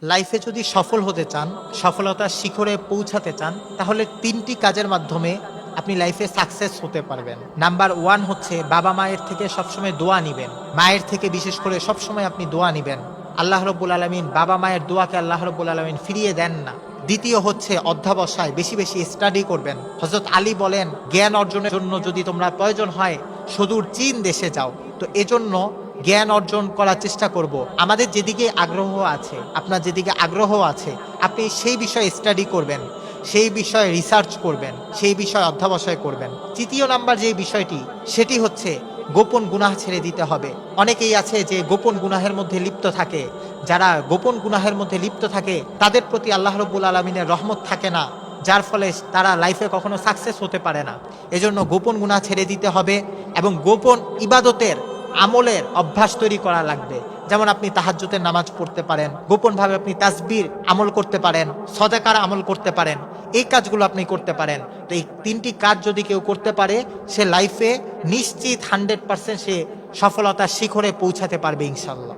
লাইফে যদি সফল হতে চান, সফলতার শিখরে পৌঁছাতে চান, তাহলে ৩টি কাজের মাধ্যমে আপনি লাইফে সাকসেস হতে পারবেন। নাম্বার 1 হচ্ছে বাবা মায়ের থেকে সবসময় দোয়া নিবেন। মায়ের থেকে বিশেষ করে সবসময় আপনি দোয়া নিবেন। আল্লাহ রাব্বুল আলামিন বাবা মায়ের দোয়াকে আল্লাহ রাব্বুল আলামিন ফিরিয়ে দেন না। দ্বিতীয় হচ্ছে অধ্যবসায়, বেশি বেশি স্টাডি করবেন। হযরত আলী বলেন, জ্ঞান অর্জনের জন্য যদি তোমরা প্রয়োজন হয় সুদূর চীন দেশে যাও। তো এজন্য জ্ঞান অর্জন করার চেষ্টা করব। আমাদের যেদিকে আগ্রহ আছে, আপনার যেদিকে আগ্রহ আছে, আপনি সেই বিষয়ে স্টাডি করবেন, সেই বিষয়ে রিসার্চ করবেন, সেই বিষয়ে অধ্যবসায় করবেন। তৃতীয় নাম্বার যে বিষয়টি, সেটি হচ্ছে গোপন গুনাহ ছেড়ে দিতে হবে। অনেকেই আছে যে গোপন গুনাহের মধ্যে লিপ্ত থাকে। যারা গোপন গুনাহের মধ্যে লিপ্ত থাকে তাদের প্রতি আল্লাহ রাব্বুল আলামিনের রহমত থাকে না, যার ফলে তারা লাইফে কখনো সাকসেস হতে পারে না। এজন্য গোপন গুনাহ ছেড়ে দিতে হবে এবং গোপন ইবাদতের আমলের অভ্যাস তৈরি করা লাগবে। যেমন আপনি তাহাজ্জুদের নামাজ পড়তে পারেন, গোপনভাবে আপনি তাসবির আমল করতে পারেন, সদাকার আমল করতে পারেন। এই কাজগুলো আপনি করতে পারেন। তো এই ৩টি কাজ যদি কেউ করতে পারে, সে লাইফে নিশ্চিত 100% সে সফলতার শিখরে পৌঁছাতে পারবে ইনশাআল্লাহ।